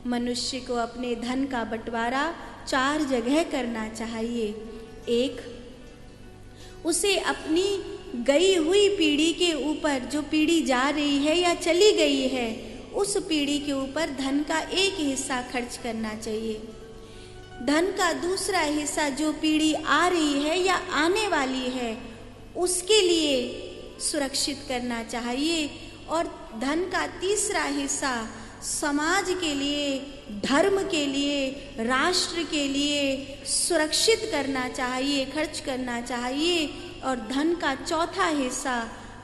मनुष्य को अपने धन का बंटवारा 4 जगह करना चाहिए। एक, उसे अपनी गई हुई पीढ़ी के ऊपर, जो पीढ़ी जा रही है या चली गई है, उस पीढ़ी के ऊपर धन का एक हिस्सा खर्च करना चाहिए। धन का दूसरा हिस्सा जो पीढ़ी आ रही है या आने वाली है उसके लिए सुरक्षित करना चाहिए। और धन का तीसरा हिस्सा समाज के लिए, धर्म के लिए, राष्ट्र के लिए सुरक्षित करना चाहिए, खर्च करना चाहिए। और धन का चौथा हिस्सा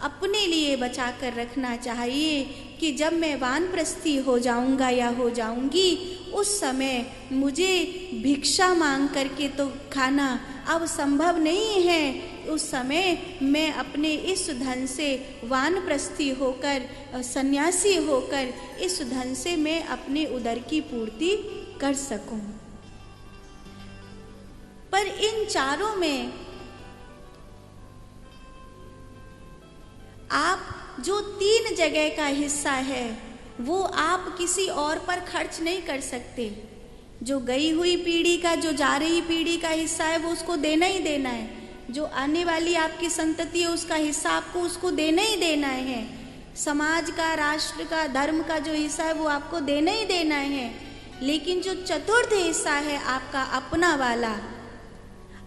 अपने लिए बचा कर रखना चाहिए कि जब मैं वानप्रस्थी हो जाऊंगा या हो जाऊंगी उस समय मुझे भिक्षा मांग करके तो खाना अब संभव नहीं है। उस समय मैं अपने इस धन से वानप्रस्थी होकर, सन्यासी होकर, इस धन से मैं अपने उदर की पूर्ति कर सकूं। पर इन चारों में आप जो 3 जगह का हिस्सा है वो आप किसी और पर खर्च नहीं कर सकते। जो गई हुई पीढ़ी का, जो जा रही पीढ़ी का हिस्सा है वो उसको देना ही देना है। जो आने वाली आपकी संतति है उसका हिस्सा आपको उसको देना ही देना है। समाज का, राष्ट्र का, धर्म का जो हिस्सा है वो आपको देना ही देना है। लेकिन जो चतुर्थ हिस्सा है आपका अपना वाला,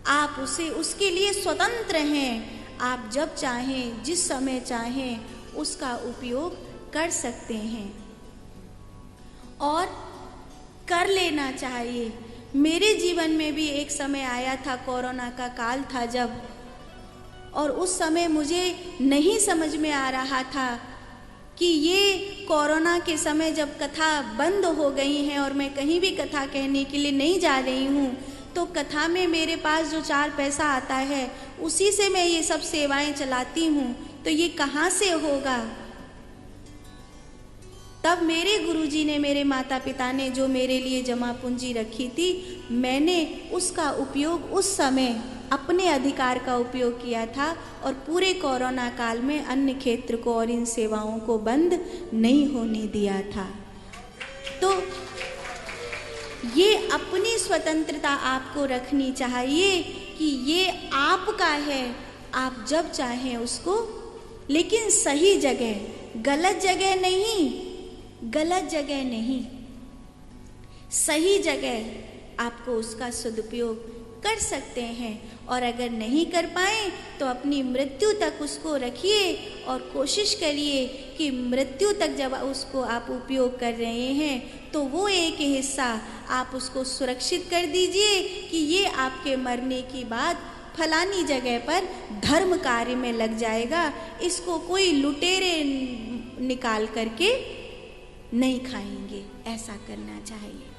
आप उसे, उसके लिए स्वतंत्र हैं। आप जब चाहें, जिस समय चाहें उसका उपयोग कर सकते हैं और कर लेना चाहिए। मेरे जीवन में भी एक समय आया था, कोरोना का काल था जब, और उस समय मुझे नहीं समझ में आ रहा था कि ये कोरोना के समय जब कथा बंद हो गई है और मैं कहीं भी कथा कहने के लिए नहीं जा रही हूँ, तो कथा में मेरे पास जो 4 पैसा आता है उसी से मैं ये सब सेवाएं चलाती हूँ, तो ये कहाँ से होगा। तब मेरे गुरुजी ने, मेरे माता पिता ने जो मेरे लिए जमा पूंजी रखी थी, मैंने उसका उपयोग उस समय अपने अधिकार का उपयोग किया था और पूरे कोरोना काल में अन्य क्षेत्र को और इन सेवाओं को बंद नहीं होने दिया था। तो ये अपनी स्वतंत्रता आपको रखनी चाहिए कि ये आपका है, आप जब चाहें उसको, लेकिन सही जगह, गलत जगह नहीं, गलत जगह नहीं, सही जगह आपको उसका सदुपयोग कर सकते हैं। और अगर नहीं कर पाए तो अपनी मृत्यु तक उसको रखिए और कोशिश करिए कि मृत्यु तक जब उसको आप उपयोग कर रहे हैं तो वो एक हिस्सा आप उसको सुरक्षित कर दीजिए कि ये आपके मरने की बाद फलानी जगह पर धर्म कार्य में लग जाएगा। इसको कोई लुटेरे निकाल करके नहीं खाएंगे, ऐसा करना चाहिए।